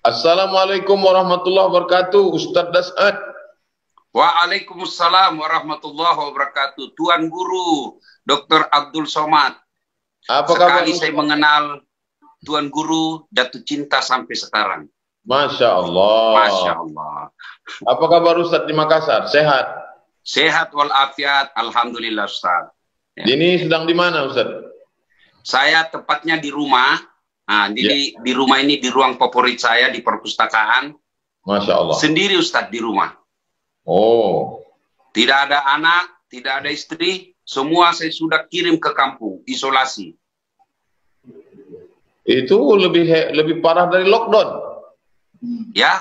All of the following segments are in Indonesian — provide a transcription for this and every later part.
Assalamualaikum warahmatullahi wabarakatuh, Ustadz Das'ad. Waalaikumsalam warahmatullahi wabarakatuh. Tuan Guru, Dr. Abdul Somad. Apa kabar? Sekali saya mengenal Tuan Guru, jatuh cinta sampai sekarang. Masya Allah. Masya Allah. Apa kabar Ustadz di Makassar? Sehat? Sehat walafiat, alhamdulillah Ustaz. Ya. Ini sedang di mana Ustadz? Saya tepatnya di rumah. Nah, jadi di rumah ini di ruang favorit saya di perpustakaan. Masya Allah. Sendiri Ustadz di rumah. Oh. Tidak ada anak, tidak ada istri. Semua saya sudah kirim ke kampung, isolasi. Itu lebih parah dari lockdown. Ya,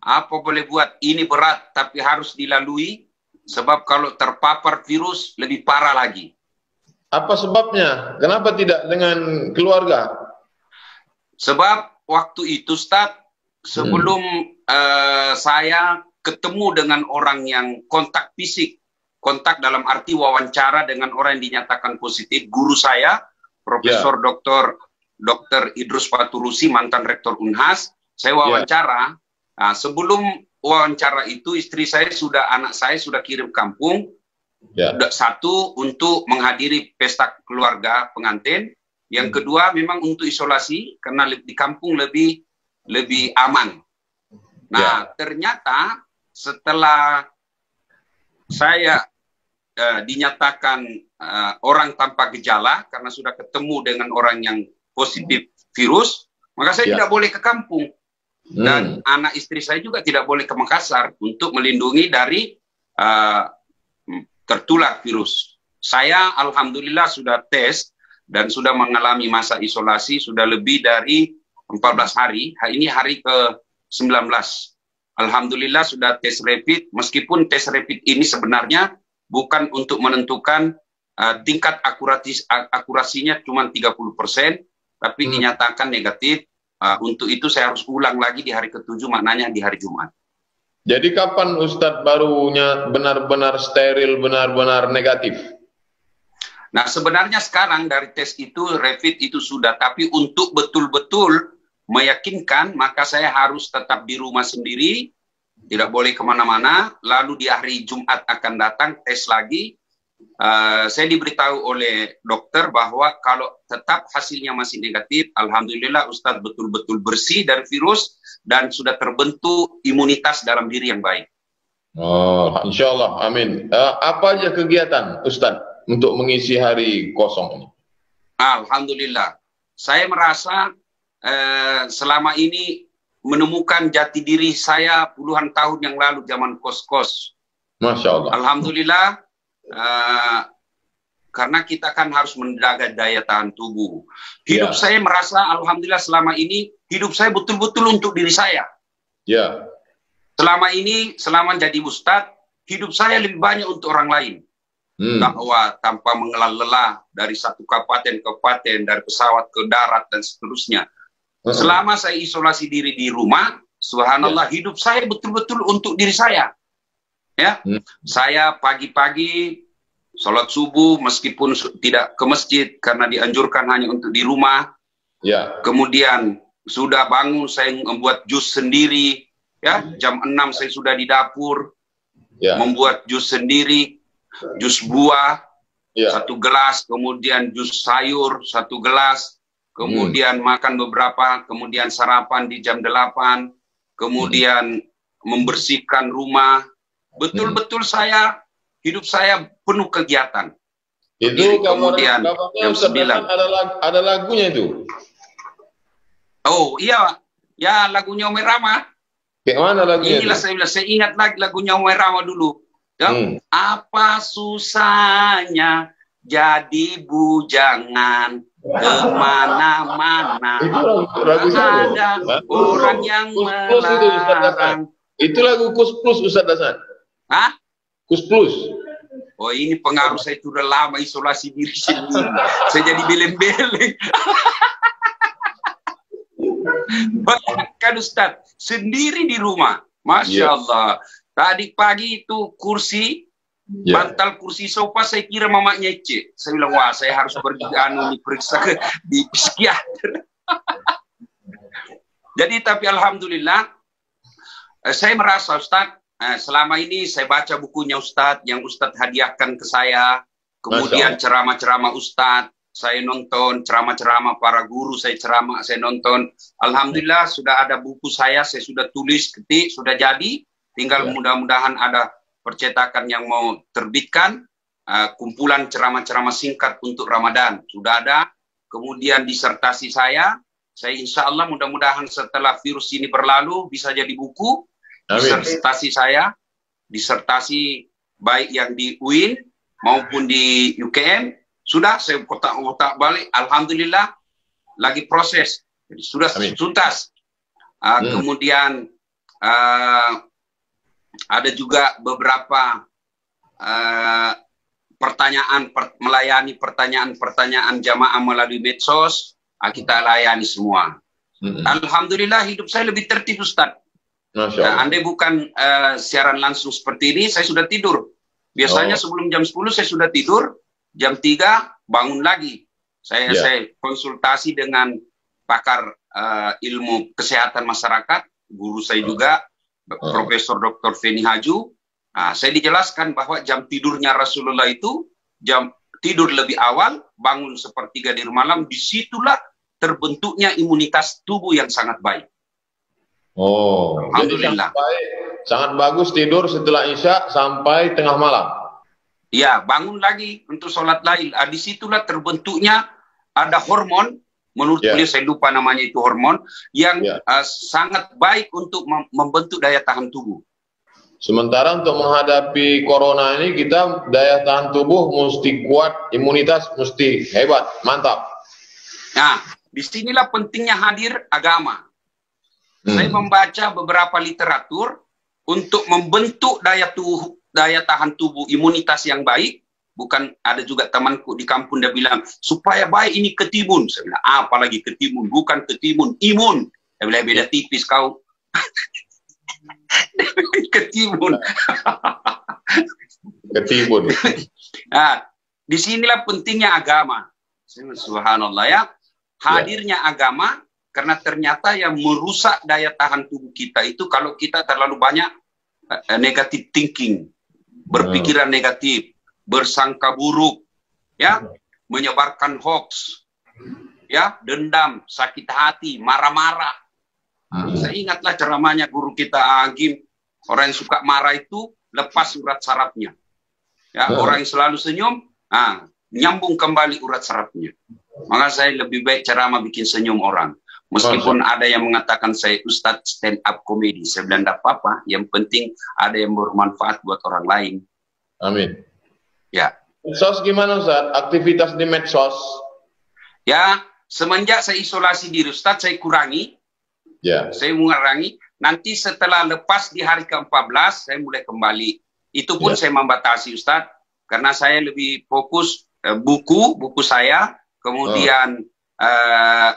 apa boleh buat? Ini berat, tapi harus dilalui. Sebab kalau terpapar virus, lebih parah lagi. Apa sebabnya? Kenapa tidak dengan keluarga? Sebab waktu itu, Ustaz, sebelum saya ketemu dengan orang yang kontak fisik, kontak dalam arti wawancara dengan orang yang dinyatakan positif, guru saya, Profesor Dr. Idrus Paturusi, mantan Rektor Unhas, saya wawancara. Nah, sebelum wawancara itu, anak saya sudah kirim kampung. Satu, untuk menghadiri pesta keluarga pengantin. Yang kedua, memang untuk isolasi, karena di kampung lebih aman. Nah, ternyata setelah saya dinyatakan orang tanpa gejala, karena sudah ketemu dengan orang yang positif virus, maka saya tidak boleh ke kampung. Dan anak istri saya juga tidak boleh ke Makassar untuk melindungi dari tertular virus. Saya alhamdulillah sudah tes dan sudah mengalami masa isolasi sudah lebih dari 14 hari. Ini hari ke-19. Alhamdulillah sudah tes rapid, meskipun tes rapid ini sebenarnya bukan untuk menentukan tingkat akurasinya cuma 30%, tapi dinyatakan negatif. Untuk itu saya harus ulang lagi di hari ke-7, maknanya di hari Jumat. Jadi kapan Ustadz barunya benar-benar steril, benar-benar negatif? Nah, sebenarnya sekarang dari tes itu, rapid itu sudah, tapi untuk betul-betul meyakinkan, maka saya harus tetap di rumah sendiri, tidak boleh kemana-mana, lalu di hari Jumat akan datang tes lagi. Saya diberitahu oleh dokter bahwa kalau tetap hasilnya masih negatif, alhamdulillah Ustadz betul-betul bersih dari virus dan sudah terbentuk imunitas dalam diri yang baik. Oh, insya Allah, amin. Apa aja kegiatan Ustadz untuk mengisi hari kosong ini? Alhamdulillah, saya merasa selama ini menemukan jati diri saya puluhan tahun yang lalu zaman kos-kos. Masya Allah. Alhamdulillah. Karena kita kan harus menjaga daya tahan tubuh. Hidup saya merasa alhamdulillah selama ini hidup saya betul-betul untuk diri saya. Selama ini, selama jadi ustadz, hidup saya lebih banyak untuk orang lain. Dakwah tanpa mengenal lelah dari satu kabupaten ke kabupaten, dari pesawat ke darat dan seterusnya. Selama saya isolasi diri di rumah, subhanallah, hidup saya betul-betul untuk diri saya. Saya pagi-pagi sholat subuh meskipun tidak ke masjid karena dianjurkan hanya untuk di rumah. Kemudian sudah bangun saya membuat jus sendiri. Jam 6 saya sudah di dapur membuat jus sendiri, jus buah 1 gelas, kemudian jus sayur 1 gelas, kemudian makan beberapa, kemudian sarapan di jam 8, kemudian membersihkan rumah. Betul-betul hidup saya penuh kegiatan. Itu kemudian jam 9 ada lagunya itu. Oh iya, ya lagunya Omar Rama. Kayak mana lagunya? Inilah saya ingat lagi lagunya Omar Rama dulu. Apa susahnya jadi bujangan kemana-mana. Ada orang yang melarang. Itu lagu Kus Plus Ustadz Das'ad. Hah? Kus Plus. Oh, ini pengaruh saya sudah lama isolasi diri sendiri. Saya jadi beleng-beleng. Bahkan Ustadz, sendiri di rumah. Masya Allah. Tadi pagi itu kursi, bantal kursi sofa saya kira mamanya Ece. Saya bilang, wah saya harus pergi diperiksa di psikiater. Jadi tapi alhamdulillah saya merasa Ustadz, selama ini saya baca bukunya Ustadz yang Ustadz hadiahkan ke saya, kemudian ceramah-ceramah Ustadz saya nonton, ceramah-ceramah para guru saya ceramah, saya nonton. Alhamdulillah sudah ada buku saya sudah tulis, ketik, sudah jadi. Tinggal mudah-mudahan ada percetakan yang mau terbitkan. Kumpulan ceramah-ceramah singkat untuk Ramadan sudah ada. Kemudian disertasi saya insya Allah mudah-mudahan setelah virus ini berlalu bisa jadi buku. Disertasi saya, disertasi baik yang di UIN maupun di UKM. Sudah saya kotak-kotak balik, alhamdulillah lagi proses, jadi sudah tuntas. Kemudian ada juga beberapa pertanyaan, melayani pertanyaan-pertanyaan jamaah melalui medsos, kita layani semua. Alhamdulillah hidup saya lebih tertib Ustaz. Andai bukan siaran langsung seperti ini, saya sudah tidur. Biasanya sebelum jam 10 saya sudah tidur. Jam 3 bangun lagi. Saya konsultasi dengan pakar ilmu kesehatan masyarakat, guru saya juga, Profesor Dr. Feni Haju. Saya dijelaskan bahwa jam tidurnya Rasulullah itu jam tidur lebih awal, bangun sepertiga di malam, disitulah terbentuknya imunitas tubuh yang sangat baik. Alhamdulillah. Jadi sangat bagus tidur setelah Isya sampai tengah malam. Ya, bangun lagi untuk sholat lail. Disitulah terbentuknya ada hormon, menurut beliau saya lupa namanya itu hormon, yang sangat baik untuk membentuk daya tahan tubuh. Sementara untuk menghadapi corona ini kita daya tahan tubuh mesti kuat, imunitas mesti hebat, mantap. Nah, disinilah pentingnya hadir agama. Saya membaca beberapa literatur untuk membentuk daya tahan tubuh, imunitas yang baik. Bukan, ada juga temanku di kampung dia bilang supaya baik ini ketimun. Saya bilang apalagi ketimun, bukan ketimun, imun. Dia bilang beda tipis kau. Ketimun. Ketimun. Nah, disinilah pentingnya agama. Subhanallah ya, hadirnya agama, karena ternyata yang merusak daya tahan tubuh kita itu kalau kita terlalu banyak negative thinking, berpikiran negatif, bersangka buruk, ya, menyebarkan hoax, ya, dendam, sakit hati, marah-marah. Saya ingatlah ceramahnya guru kita Agim, orang yang suka marah itu lepas urat sarafnya. Ya, orang yang selalu senyum, nyambung kembali urat sarafnya. Maka saya lebih baik ceramah bikin senyum orang. Meskipun ada yang mengatakan saya Ustadz stand up comedy, saya bilang tidak apa-apa. Yang penting ada yang bermanfaat buat orang lain. Amin. Ya. Medsos gimana Ustadz? Aktivitas di medsos? Ya, semenjak saya isolasi diri Ustadz, saya kurangi. Ya. Saya mengurangi. Nanti setelah lepas di hari ke-14, saya mulai kembali. Itu pun saya membatasi Ustadz, karena saya lebih fokus buku saya, kemudian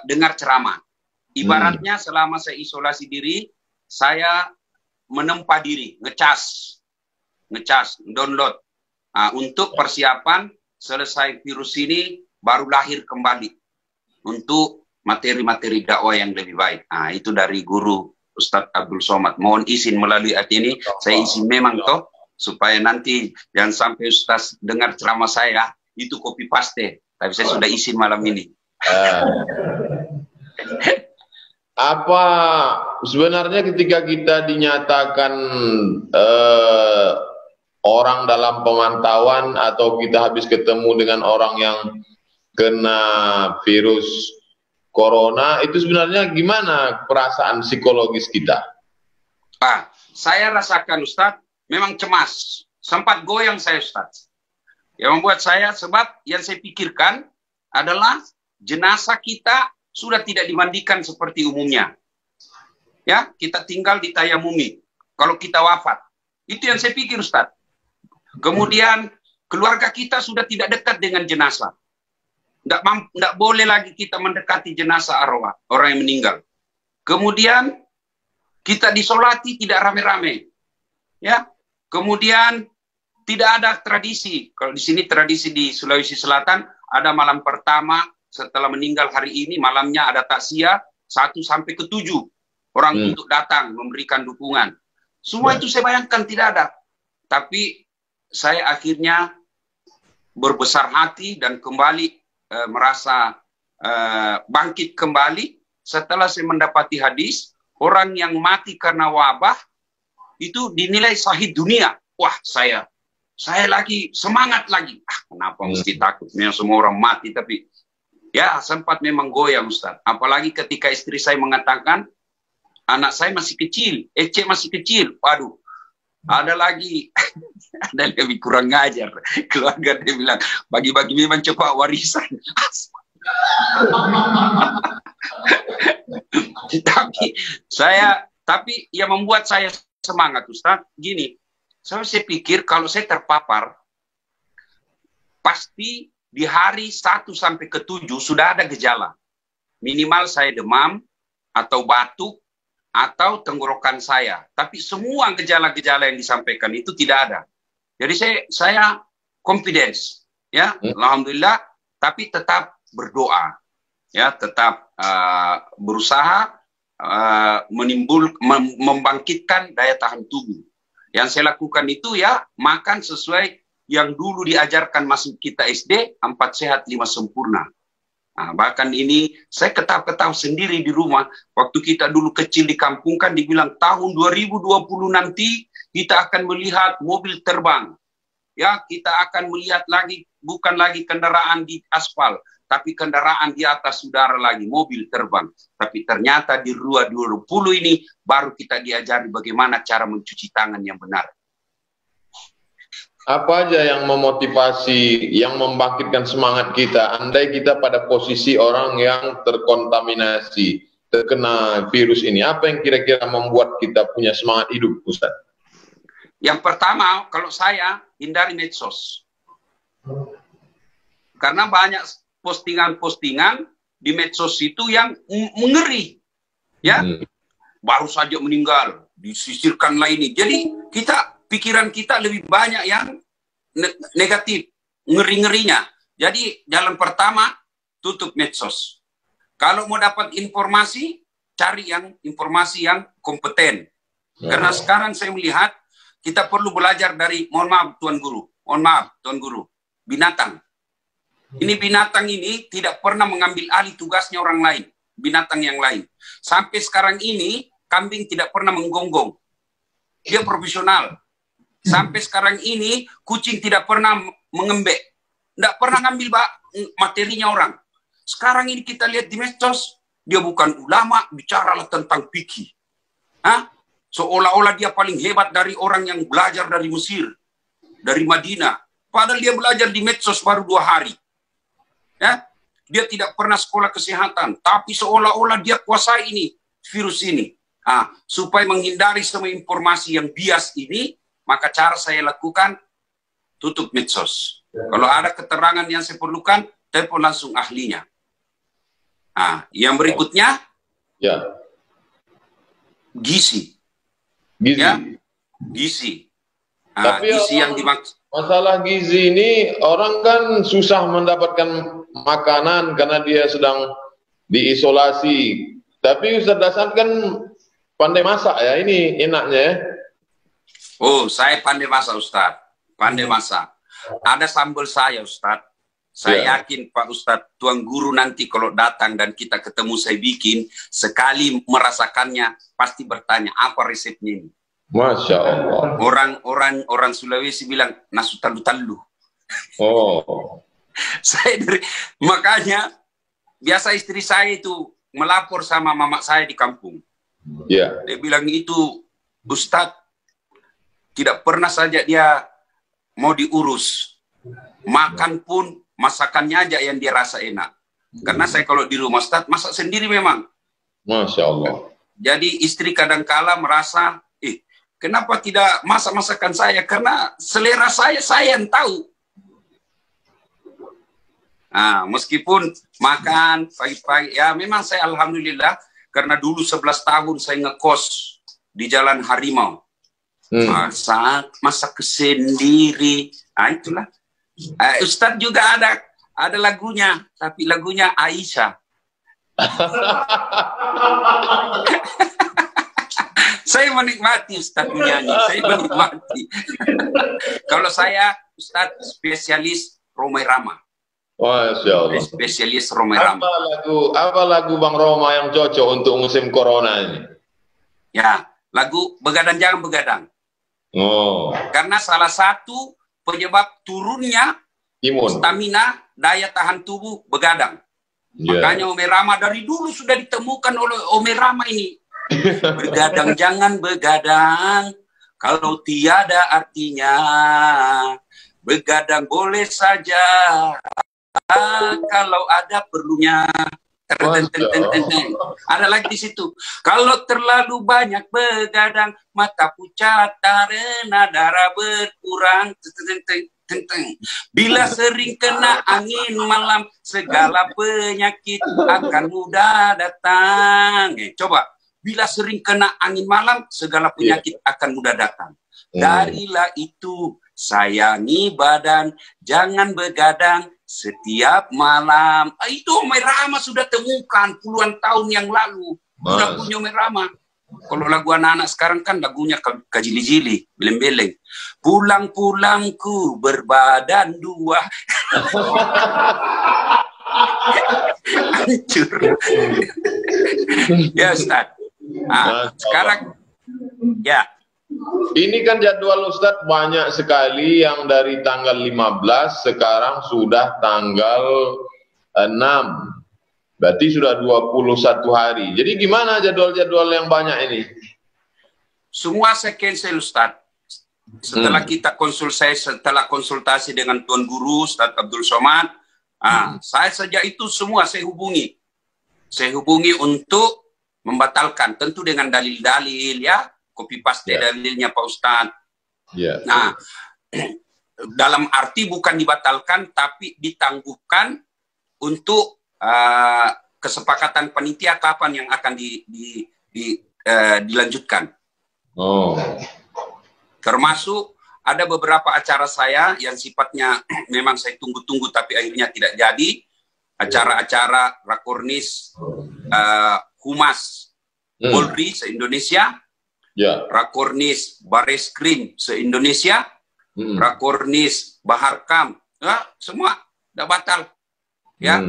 dengar ceramah. Ibaratnya selama saya isolasi diri, saya menempa diri, ngecas, download. Untuk persiapan selesai virus ini, baru lahir kembali. Untuk materi-materi dakwah yang lebih baik. Itu dari guru Ustadz Abdul Somad. Mohon izin melalui hati ini, saya izin memang toh, supaya nanti jangan sampai Ustadz dengar ceramah saya, itu copy paste. Tapi saya sudah izin malam ini. Apa sebenarnya ketika kita dinyatakan orang dalam pemantauan atau kita habis ketemu dengan orang yang kena virus corona, itu sebenarnya gimana perasaan psikologis kita? Saya rasakan Ustadz memang cemas, sempat goyang saya Ustadz. Yang membuat saya, sebab yang saya pikirkan adalah jenazah kita sudah tidak dimandikan seperti umumnya. Ya, kita tinggal di tayamumi kalau kita wafat. Itu yang saya pikir Ustaz. Kemudian keluarga kita sudah tidak dekat dengan jenazah. Tidak boleh lagi kita mendekati jenazah arwah orang yang meninggal. Kemudian kita disolati tidak rame-rame. Ya. Kemudian tidak ada tradisi. Kalau di sini tradisi di Sulawesi Selatan ada malam pertama setelah meninggal hari ini, malamnya ada takziah 1 sampai ke 7. orang untuk datang memberikan dukungan. Semua itu saya bayangkan tidak ada. Tapi saya akhirnya berbesar hati dan kembali merasa bangkit kembali setelah saya mendapati hadis, orang yang mati karena wabah itu dinilai syahid dunia. Wah, saya lagi semangat lagi. Kenapa mesti takut? Memang semua orang mati, tapi ya sempat memang goyah, Ustaz. Apalagi ketika istri saya mengatakan anak saya masih kecil, Ece masih kecil. Waduh, ada lagi, ada lebih kurang ngajar. Keluarga dia bilang, bagi-bagi memang cepat warisan. Tapi yang membuat saya semangat, Ustaz, gini, saya pikir kalau saya terpapar, pasti di hari 1 sampai ke 7 sudah ada gejala. Minimal saya demam, atau batuk, atau tenggorokan saya. Tapi semua gejala-gejala yang disampaikan itu tidak ada. Jadi saya confidence, ya, alhamdulillah. Tapi tetap berdoa, ya, tetap berusaha membangkitkan daya tahan tubuh. Yang saya lakukan itu ya makan sesuai yang dulu diajarkan masuk kita SD, 4 sehat 5 sempurna. Nah, bahkan ini saya ketawa-ketawa sendiri di rumah. Waktu kita dulu kecil di kampung kan dibilang tahun 2020 nanti kita akan melihat mobil terbang. Ya, kita akan melihat lagi bukan lagi kendaraan di aspal, tapi kendaraan di atas udara lagi, mobil terbang. Tapi ternyata di 2020 ini baru kita diajari bagaimana cara mencuci tangan yang benar. Apa aja yang memotivasi, yang membangkitkan semangat kita, andai kita pada posisi orang yang terkontaminasi, terkena virus ini, apa yang kira-kira membuat kita punya semangat hidup, Ustaz? Yang pertama, kalau saya hindari medsos. Karena banyak postingan-postingan di medsos itu yang mengeri. Ya, baru saja meninggal, disisirkanlah ini. Jadi pikiran kita lebih banyak yang negatif, ngeri-ngerinya. Jadi jalan pertama, tutup medsos. Kalau mau dapat informasi, cari informasi yang kompeten. Karena sekarang saya melihat, kita perlu belajar dari, mohon maaf Tuan Guru, binatang. Ini binatang ini tidak pernah mengambil alih tugasnya orang lain, binatang yang lain. Sampai sekarang ini, kambing tidak pernah menggonggong. Dia profesional. Sampai sekarang ini, kucing tidak pernah mengembek. Tidak pernah ngambil materinya orang. Sekarang ini kita lihat di medsos, dia bukan ulama, bicaralah tentang fikih. Seolah-olah dia paling hebat dari orang yang belajar dari Mesir, dari Madinah. Padahal dia belajar di medsos baru 2 hari. Ya, dia tidak pernah sekolah kesehatan, tapi seolah-olah dia kuasai ini, virus ini. Supaya menghindari semua informasi yang bias ini, maka cara saya lakukan, tutup medsos. Kalau ada keterangan yang saya perlukan, telepon langsung ahlinya. Yang berikutnya, gizi. Ya, gizi. Tapi gizi yang dimaksud. Masalah gizi ini, orang kan susah mendapatkan makanan karena dia sedang diisolasi. Tapi Ustaz Dasan kan pandai masak ya, ini enaknya ya. Oh, saya pandai masak, Ustaz. Pandai masak. Ada sambal saya, Ustaz. Saya yakin Pak Ustaz, Tuan Guru nanti kalau datang dan kita ketemu saya bikin, sekali merasakannya pasti bertanya, apa resepnya ini? Masya Allah. Orang Sulawesi bilang, nasu talu-talu. Oh. Makanya, biasa istri saya itu melapor sama mama saya di kampung. Dia bilang itu, Ustaz, tidak pernah saja dia mau diurus. Makan pun masakannya aja yang dia rasa enak. Karena saya kalau di rumah Ustaz masak sendiri memang. Masya Allah. Jadi istri kadangkala merasa, kenapa tidak masak masakan saya? Karena selera saya yang tahu. Meskipun makan pagi-pagi, ya memang saya alhamdulillah karena dulu 11 tahun saya ngekos di Jalan Harimau. Masak sendiri. Itulah. Ustadz juga ada lagunya, tapi lagunya Aisyah. Saya menikmati Ustaz menyanyi, saya menikmati. Kalau saya Ustaz spesialis Roma Irama. Masya Allah. Spesialis Roma Irama. Apa lagu Bang Roma yang cocok untuk musim corona ini? Ya, lagu Begadang Jangan Begadang. Oh. Karena salah satu penyebab turunnya imun, stamina, daya tahan tubuh begadang. Yeah. Makanya Ome Rama dari dulu sudah ditemukan oleh Ome Rama ini. Begadang jangan begadang, kalau tiada artinya. Begadang boleh saja, kalau ada perlunya. Ada lagi di situ. Kalau terlalu banyak begadang, mata pucat, karena darah berkurang. Bila sering kena angin malam, segala penyakit akan mudah datang. Coba, bila sering kena angin malam, segala penyakit akan mudah datang. Darilah itu, sayangi badan, jangan begadang setiap malam. Itu Ome Rama sudah temukan puluhan tahun yang lalu. Lagunya Ome Rama. Kalau lagu anak-anak sekarang kan lagunya kajili-jili, beleng-beleng. Pulang-pulangku berbadan dua. Hancur. Ya Ustaz. Nah, sekarang ya. Ini kan jadwal Ustadz banyak sekali yang dari tanggal 15 sekarang sudah tanggal 6. Berarti sudah 21 hari. Jadi gimana jadwal-jadwal yang banyak ini? Semua saya cancel Ustadz. Setelah kita setelah konsultasi dengan Tuan Guru Ustadz Abdul Somad, saya sejak itu semua saya hubungi. Saya hubungi untuk membatalkan, tentu dengan dalil-dalil ya. Copy paste dalilnya Pak Ustadz. Nah, dalam arti bukan dibatalkan, tapi ditangguhkan untuk kesepakatan panitia kapan yang akan dilanjutkan. Oh. Termasuk ada beberapa acara saya yang sifatnya memang saya tunggu-tunggu tapi akhirnya tidak jadi. Acara-acara Rakornis Humas Polri se-Indonesia. Rakornis Bareskrim se-Indonesia, Rakornis Baharkam, semua sudah batal, ya,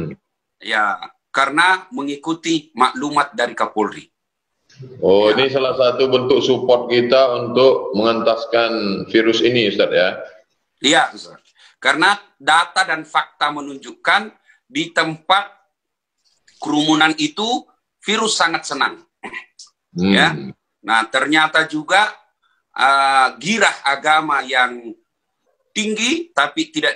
karena mengikuti maklumat dari Kapolri. Oh, ini salah satu bentuk support kita untuk mengentaskan virus ini, Ustaz ya? Iya, Ustaz. Karena data dan fakta menunjukkan di tempat kerumunan itu virus sangat senang, ya. Nah, ternyata juga girah agama yang tinggi, tapi tidak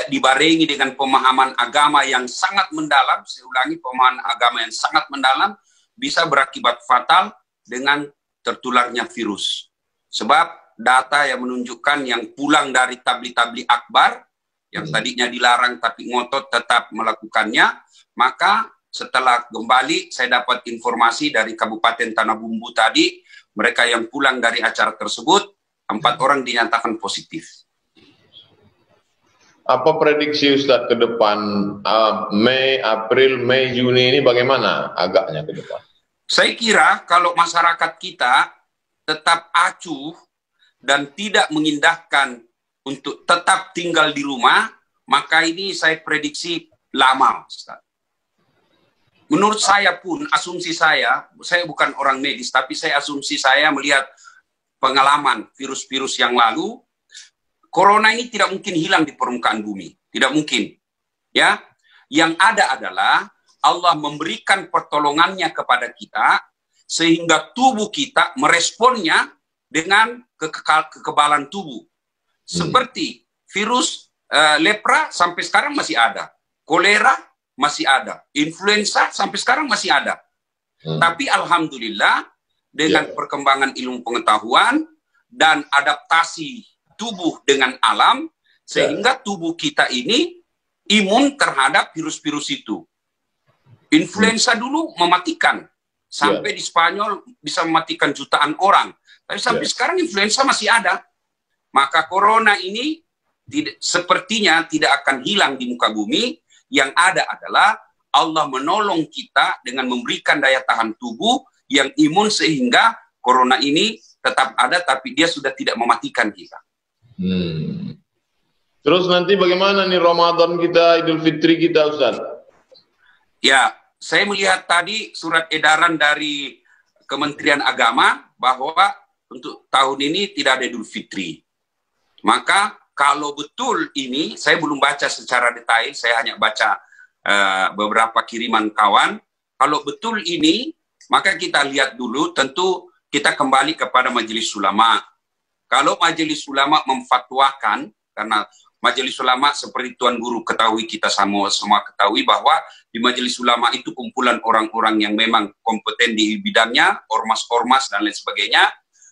dibarengi dengan pemahaman agama yang sangat mendalam. Saya ulangi, pemahaman agama yang sangat mendalam bisa berakibat fatal dengan tertularnya virus. Sebab data yang menunjukkan yang pulang dari tabli-tabli akbar, yang tadinya dilarang tapi ngotot tetap melakukannya, maka setelah kembali, saya dapat informasi dari Kabupaten Tanah Bumbu tadi, mereka yang pulang dari acara tersebut, 4 orang dinyatakan positif. Apa prediksi Ustadz ke depan, Mei, April, Mei, Juni ini bagaimana agaknya ke depan? Saya kira kalau masyarakat kita tetap acuh dan tidak mengindahkan untuk tetap tinggal di rumah, maka ini saya prediksi lama, Ustadz. Menurut saya pun, asumsi saya bukan orang medis, tapi asumsi saya melihat pengalaman virus-virus yang lalu, corona ini tidak mungkin hilang di permukaan bumi. Tidak mungkin. Ya, yang ada adalah Allah memberikan pertolongannya kepada kita, sehingga tubuh kita meresponnya dengan kekebalan tubuh. Seperti virus lepra sampai sekarang masih ada. Kolera masih ada. Influenza sampai sekarang masih ada. Tapi alhamdulillah dengan perkembangan ilmu pengetahuan dan adaptasi tubuh dengan alam, sehingga tubuh kita ini imun terhadap virus-virus itu. Influenza dulu mematikan. Sampai di Spanyol bisa mematikan jutaan orang. Tapi sampai sekarang influenza masih ada. Maka corona ini sepertinya tidak akan hilang di muka bumi. Yang ada adalah Allah menolong kita dengan memberikan daya tahan tubuh yang imun sehingga corona ini tetap ada, tapi dia sudah tidak mematikan kita. Terus nanti bagaimana nih Ramadan kita, Idul Fitri kita, Ustaz? Ya, saya melihat tadi surat edaran dari Kementerian Agama bahwa untuk tahun ini tidak ada Idul Fitri. Maka kalau betul ini, saya belum baca secara detail, saya hanya baca beberapa kiriman kawan. Kalau betul ini, maka kita lihat dulu, tentu kita kembali kepada Majelis Ulama. Kalau Majelis Ulama memfatwakan, karena Majelis Ulama seperti Tuan Guru ketahui, kita semua ketahui bahwa di Majelis Ulama itu kumpulan orang-orang yang memang kompeten di bidangnya, ormas-ormas dan lain sebagainya.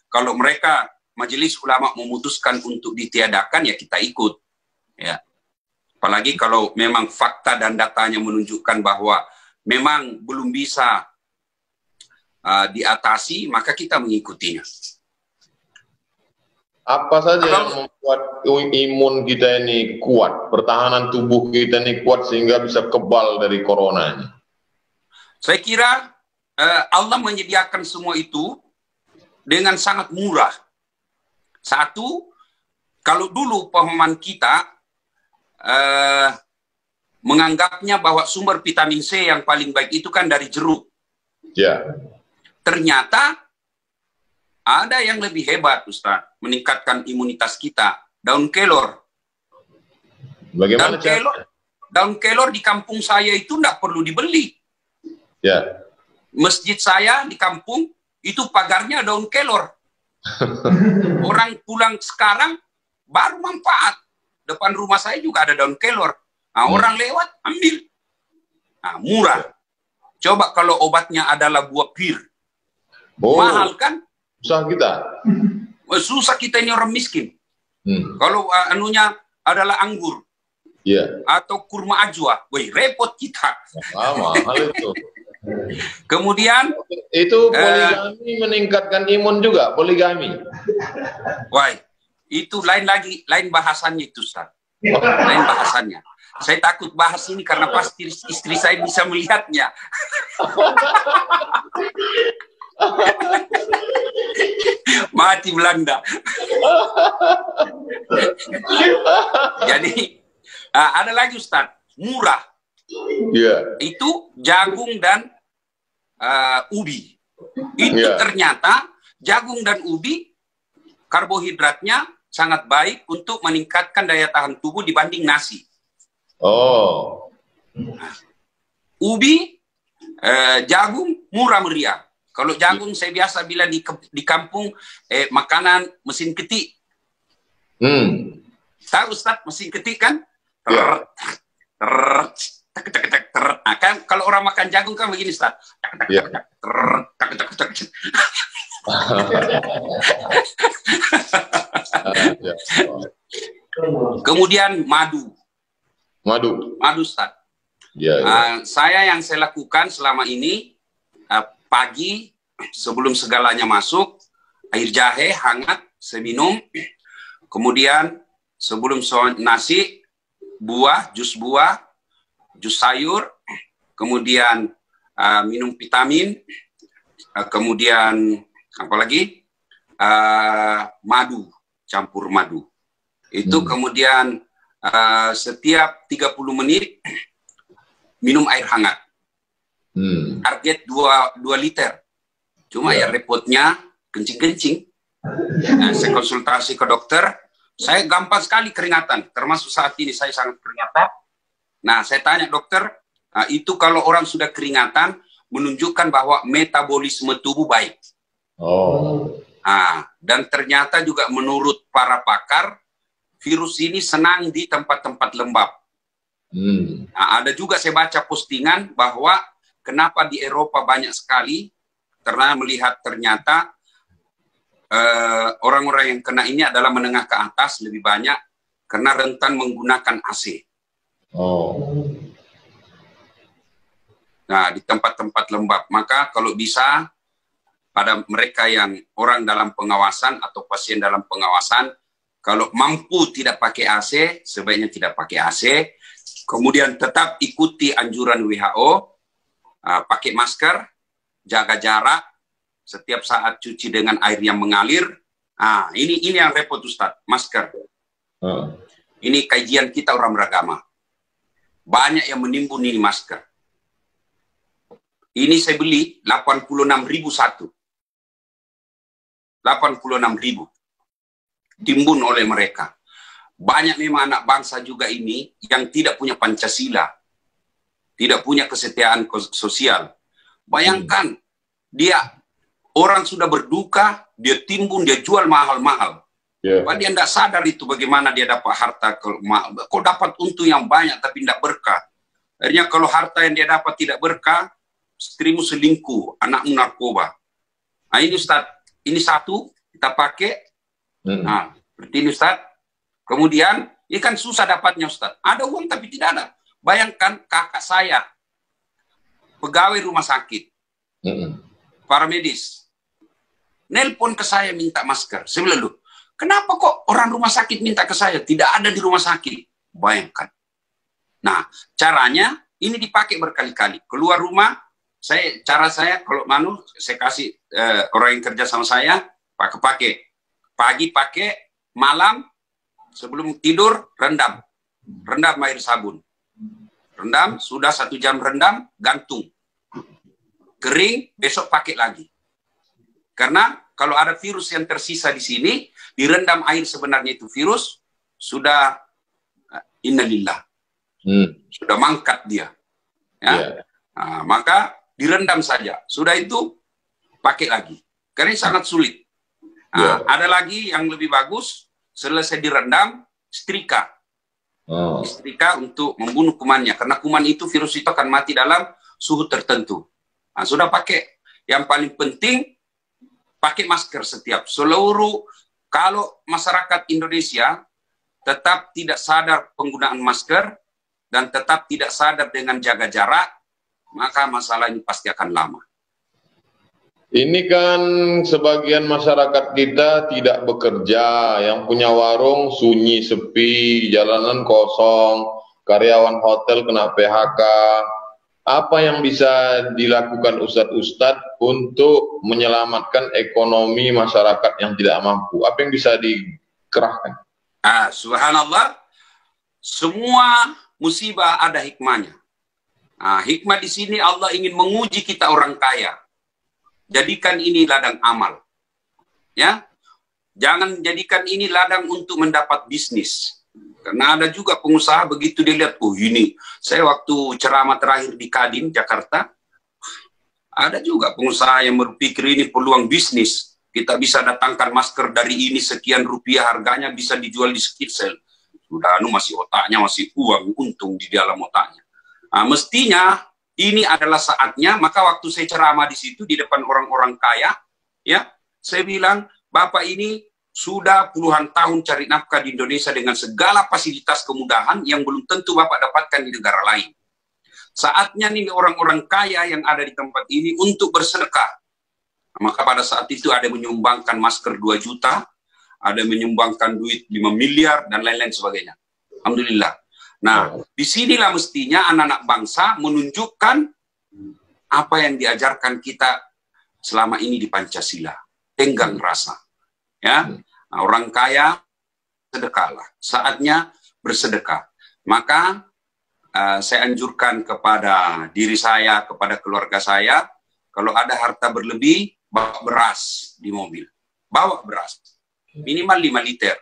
Kalau mereka Majelis Ulama memutuskan untuk ditiadakan, ya kita ikut. Ya. Apalagi kalau memang fakta dan datanya menunjukkan bahwa memang belum bisa diatasi, maka kita mengikutinya. Apa saja yang membuat imun kita ini kuat, pertahanan tubuh kita ini kuat sehingga bisa kebal dari corona ini? Saya kira Allah menyediakan semua itu dengan sangat murah. Satu, kalau dulu pemahaman kita menganggapnya bahwa sumber vitamin C yang paling baik itu kan dari jeruk. Ya. Ternyata ada yang lebih hebat, Ustaz, meningkatkan imunitas kita. Daun kelor. Bagaimana daun kelor di kampung saya itu tidak perlu dibeli. Ya. Masjid saya di kampung itu pagarnya daun kelor. Orang pulang sekarang baru manfaat. Depan rumah saya juga ada daun kelor. Nah, orang lewat ambil. Nah, murah. Coba kalau obatnya adalah buah pir. Mahal kan? Susah kita. Susah kita ini orang miskin. Kalau anunya adalah anggur. Atau kurma ajwa. Wih, repot kita. Mahal itu. Kemudian itu poligami meningkatkan imun juga, poligami. Wah, itu lain lagi, lain bahasannya itu, Ustaz. Lain bahasannya. Saya takut bahas ini karena pasti istri saya bisa melihatnya. Mati Belanda. Jadi ada lagi, Ustaz, murah. Itu jagung dan ubi. Itu ternyata jagung dan ubi karbohidratnya sangat baik untuk meningkatkan daya tahan tubuh dibanding nasi. Ubi, jagung murah meriah. Kalau jagung saya biasa bilang di kampung makanan mesin ketik. Tahu, Ustaz, mesin ketik kan? Nah, kan kalau orang makan jagung kan begini, Ustaz. Kemudian madu, Ustaz. Saya yang saya lakukan selama ini, pagi sebelum segalanya masuk, air jahe hangat saya minum. Kemudian sebelum nasi, jus sayur, kemudian minum vitamin, kemudian apalagi madu, campur madu. Itu kemudian setiap 30 menit minum air hangat. Target 2 liter. Cuma ya repotnya kencing-kencing. Nah, saya konsultasi ke dokter, saya gampang sekali keringatan, termasuk saat ini saya sangat keringatan. Nah, saya tanya dokter, itu kalau orang sudah keringatan, menunjukkan bahwa metabolisme tubuh baik. Dan ternyata juga menurut para pakar, virus ini senang di tempat-tempat lembab. Nah, ada juga saya baca postingan bahwa kenapa di Eropa banyak sekali, karena melihat ternyata orang-orang yang kena ini adalah menengah ke atas lebih banyak, karena rentan menggunakan AC. Nah, di tempat-tempat lembab. Maka kalau bisa pada mereka yang orang dalam pengawasan atau pasien dalam pengawasan, kalau mampu tidak pakai AC, sebaiknya tidak pakai AC. Kemudian tetap ikuti anjuran WHO, pakai masker, jaga jarak, setiap saat cuci dengan air yang mengalir. Ah, ini yang repot Ustadz, masker. Ini kajian kita orang beragama. Banyak yang menimbun ini masker. Ini saya beli 86.000 satu. 86.000. Timbun oleh mereka. Banyak memang anak bangsa juga ini yang tidak punya Pancasila. Tidak punya kesetiaan sosial. Bayangkan, dia orang sudah berduka, dia timbun, dia jual mahal-mahal. Padahal dia tidak sadar itu bagaimana dia dapat harta. Kok dapat untung yang banyak tapi tidak berkah. Akhirnya kalau harta yang dia dapat tidak berkah, istrimu selingkuh, anakmu narkoba. Nah ini Ustaz, ini satu kita pakai. Nah, seperti ini Ustaz. Kemudian, ini kan susah dapatnya Ustaz. Ada uang tapi tidak ada. Bayangkan kakak saya, pegawai rumah sakit, para medis, nelpon ke saya minta masker. Saya bilang, loh, kenapa kok orang rumah sakit minta ke saya? Tidak ada di rumah sakit. Bayangkan. Nah, caranya ini dipakai berkali-kali. Keluar rumah, cara saya kalau saya kasih orang yang kerja sama saya pakai. Pagi pakai, malam sebelum tidur rendam air sabun. Rendam, sudah 1 jam rendam, gantung. Kering, besok pakai lagi. Karena kalau ada virus yang tersisa di sini, direndam air sebenarnya itu virus, sudah innalillah. Sudah mangkat dia. Ya. Nah, maka direndam saja. Sudah itu, pakai lagi. Karena ini sangat sulit. Nah, ada lagi yang lebih bagus, selesai direndam, setrika. Setrika untuk membunuh kumannya. Karena kuman itu, virus itu akan mati dalam suhu tertentu. Nah, sudah pakai. Yang paling penting, pakai masker setiap. Seluruh, kalau masyarakat Indonesia tetap tidak sadar penggunaan masker, dan tetap tidak sadar dengan jaga jarak, maka masalah ini pasti akan lama. Ini kan sebagian masyarakat kita tidak bekerja, yang punya warung sunyi, sepi, jalanan kosong, karyawan hotel kena PHK. Apa yang bisa dilakukan Ustadz untuk menyelamatkan ekonomi masyarakat yang tidak mampu? Apa yang bisa dikerahkan? Subhanallah, semua musibah ada hikmahnya. Nah, hikmah di sini Allah ingin menguji kita orang kaya. Jadikan ini ladang amal. Ya. Jangan jadikan ini ladang untuk mendapat bisnis. Karena ada juga pengusaha begitu dia lihat, oh ini, saya waktu ceramah terakhir di Kadin, Jakarta, ada juga pengusaha yang berpikir ini peluang bisnis. Kita bisa datangkan masker dari ini sekian rupiah harganya, bisa dijual di skitsel. Sudah masih otaknya, masih uang, untung di dalam otaknya. Nah, mestinya ini adalah saatnya, maka waktu saya ceramah di situ di depan orang-orang kaya, ya, saya bilang, Bapak ini sudah puluhan tahun cari nafkah di Indonesia dengan segala fasilitas kemudahan yang belum tentu Bapak dapatkan di negara lain. Saatnya nih orang-orang kaya yang ada di tempat ini untuk bersedekah. Maka pada saat itu ada menyumbangkan masker 2 juta, ada menyumbangkan duit 5 miliar, dan lain-lain sebagainya. Alhamdulillah. Nah, disinilah mestinya anak-anak bangsa menunjukkan apa yang diajarkan kita selama ini di Pancasila. Tenggang rasa. Ya, nah, orang kaya sedekahlah. Saatnya bersedekah. Maka saya anjurkan kepada diri saya, kepada keluarga saya, kalau ada harta berlebih, bawa beras di mobil. Bawa beras. Minimal 5 liter.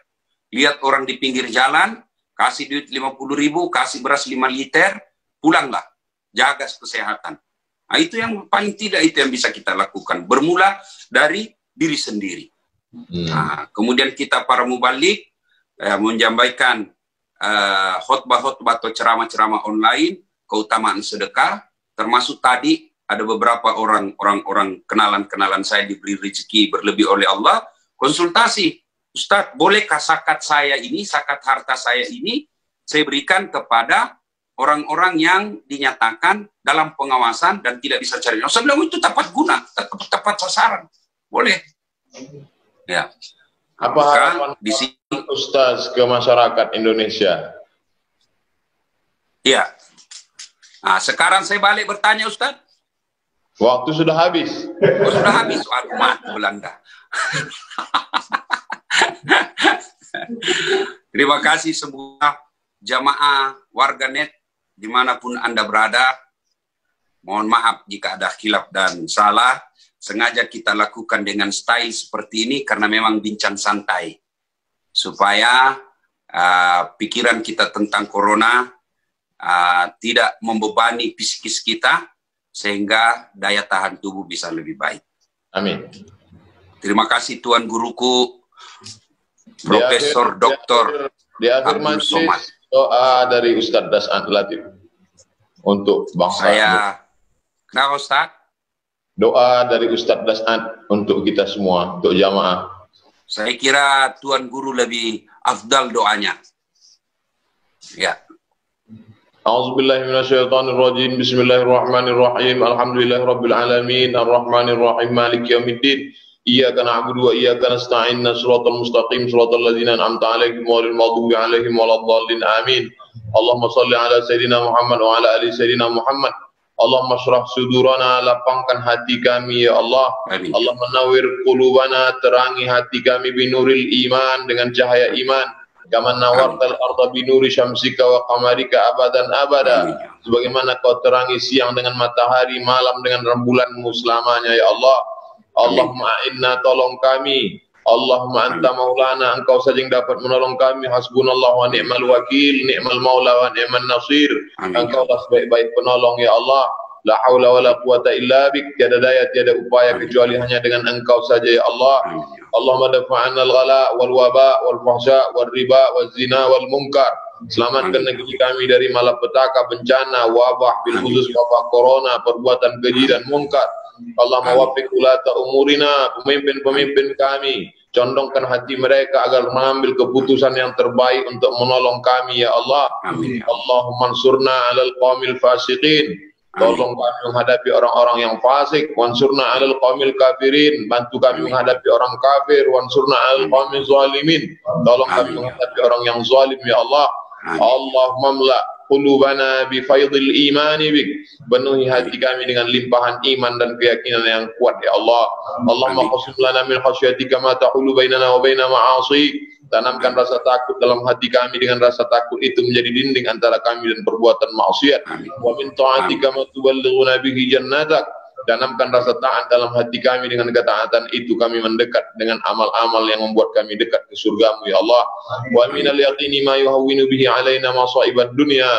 Lihat orang di pinggir jalan, kasih duit 50.000, kasih beras 5 liter, pulanglah. Jaga kesehatan. Nah, itu yang paling tidak itu yang bisa kita lakukan. Bermula dari diri sendiri. Nah, kemudian kita para mubalik menyampaikan khotbah-khotbah atau ceramah-ceramah online, keutamaan sedekah, termasuk tadi ada beberapa orang kenalan saya diberi rezeki berlebih oleh Allah, konsultasi. Ustadz, bolehkah zakat saya ini, zakat harta saya ini, saya berikan kepada orang-orang yang dinyatakan dalam pengawasan dan tidak bisa cari. Saya bilang itu tepat guna, tepat sasaran. Boleh. Ya. Apa harapan di sini Ustadz ke masyarakat Indonesia? Ya. Nah, sekarang saya balik bertanya Ustadz. Waktu sudah habis. Oh, sudah habis. Aduh, mati Belanda. Terima kasih semua jamaah warganet dimanapun Anda berada. Mohon maaf jika ada khilaf dan salah. Sengaja kita lakukan dengan style seperti ini karena memang bincang santai. Supaya pikiran kita tentang corona tidak membebani psikis kita, sehingga daya tahan tubuh bisa lebih baik. Amin. Terima kasih Tuan Guruku, Profesor Dr. Abdul Somad. Doa dari Ustadz Das'an Latif untuk bangsa. Kenapa Ustaz? Doa dari Ustadz Das'an untuk kita semua, untuk jamaah. Saya kira Tuan Guru lebih afdal doanya. Ya. A'udzubillahi minasyaitonirrajim. Bismillahirrahmanirrahim. Alhamdulillahirabbil alamin. Arrahmanirrahim. Maliki yaumiddin. Iyyaka na'budu wa iyyaka nasta'in. Shiratal mustaqim. Shiratal ladzina an'amta 'alaihim ghairil maghdubi 'alaihim waladdallin. Amin. Allahumma shalli ala sayidina Muhammad wa ala ali sayidina Muhammad. Allahumma syrah sudurana, lapangkan hati kami ya Allah. Amin. Allah menawir qulubana, terangi hati kami binuril iman, dengan cahaya iman. Kama nawartal arda binuri syamsika wa qamarika abadan abada. Sebagaimana kau terangi siang dengan matahari, malam dengan rembulanmu selamanya ya Allah. Allahumma inna, tolong kami. Allahumma anta maulana, engkau saja yang dapat menolong kami. Hasbunallahu wa ni'mal wakil, ni'mal maula wa ni'man nasir. Engkau lah sebaik-baik penolong ya Allah. La haula wa la quwata illa bik. Tiada daya, tiada upaya kecuali hanya dengan engkau saja ya Allah. Allahumma dafa'anna al-ghala wal waba wal fahsya wal riba wal zina wal munkar. Selamatkan negeri kami dari malapetaka, bencana, wabah, bil khusus wabah corona, perbuatan keji dan munkar. Allah mewaffiq ulata umurina, pemimpin-pemimpin kami, condongkan hati mereka agar mengambil keputusan yang terbaik untuk menolong kami ya Allah. Amin. Allahumma ansurna 'alal qaumil fasiqin. Tolong kami menghadapi orang-orang yang fasik. Wansurna 'alal qaumil kafirin. Bantu kami menghadapi orang kafir. Wansurna 'alal qaumil zalimin. Tolong kami menghadapi orang yang zalim ya Allah. Allahumma mla qulubana bi faidil imani bik. Penuhi hati kami dengan limpahan iman dan keyakinan yang kuat ya Allah. Allahumma qasim lana min khasyatika ma tahulu bainana wa baina ma'asi. Tanamkan rasa takut dalam hati kami, dengan rasa takut itu menjadi dinding antara kami dan perbuatan maksiat. Wa min ta'atika ma tuballighuna bihi jannatak. Tanamkan rasa taat dalam hati kami, dengan ketaatan itu kami mendekat dengan amal-amal yang membuat kami dekat ke surgamu ya Allah. Wa minal yaqini ma yuhawwinu bihi alaina masa'ibad dunya.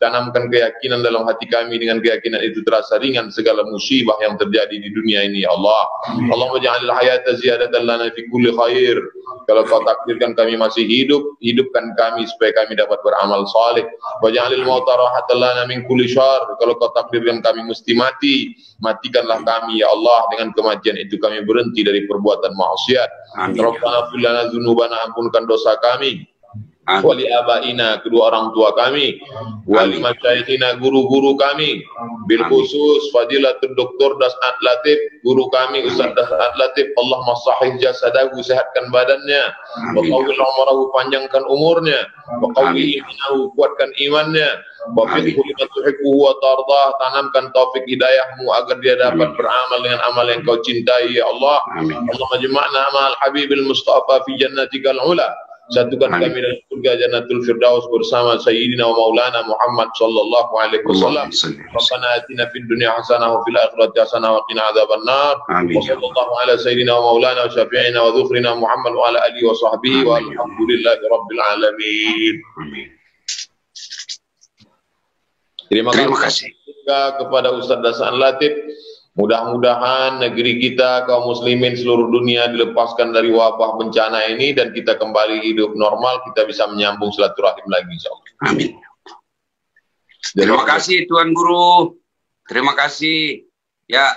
Tanamkan keyakinan dalam hati kami, dengan keyakinan itu terasa ringan segala musibah yang terjadi di dunia ini ya Allah. Allahumma ja'alil hayata ziyadatan lana fi kulli khair. Kalau kau takdirkan kami masih hidup, hidupkan kami supaya kami dapat beramal saleh. Wa ja'alil mauta rahatan lana min kulli syarr. Kalau kau takdirkan kami mesti mati, matikanlah kami ya Allah. Dengan kematian itu kami berhenti dari perbuatan maksiat. Rabbana fir lana dzunubana, ampunkan dosa kami. Wali abaina, kedua orang tua kami. Wali masyaikhina, guru-guru kami. Bil khusus Fadilatul Doktor Das'an Latif, guru kami Ustaz Das'an Latif. Allah masahih jasadahu, sehatkan badannya. Wa qawil umarahu, panjangkan umurnya. Wa qawil imanahu, kuatkan imannya. Wa fiqhu lima tuhibbuhu wa tardah, tanamkan taufik hidayahmu agar dia dapat beramal dengan amal yang kau cintai ya Allah. Allahumma jama'na ma'al habibil mustafa fi jannatikal ula. Satukan kami dalam surga Jannatul Firdaus bersama Sayyidina wa Maulana Muhammad sallallahu alaihi wasallam. Rabbana atina fid dunya hasanah wa fil akhirati hasanah wa qina adzabannar. Wa sallallahu ala Sayyidina wa Maulana wa syafi'ina wa dzukhrina Muhammad wa ala alihi wa sahbihi wa alhamdulillahi rabbil alamin. Terima kasih kepada Ustaz Das'an Latif. Mudah-mudahan negeri kita, kaum muslimin seluruh dunia dilepaskan dari wabah bencana ini dan kita kembali hidup normal, kita bisa menyambung silaturahim lagi insyaallah. Amin. Terima kasih Tuan Guru. Terima kasih. Ya,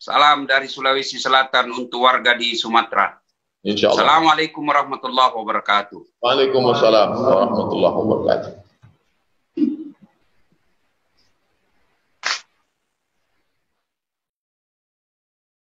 salam dari Sulawesi Selatan untuk warga di Sumatera. Insyaallah. Assalamualaikum warahmatullahi wabarakatuh. Waalaikumsalam warahmatullahi wabarakatuh.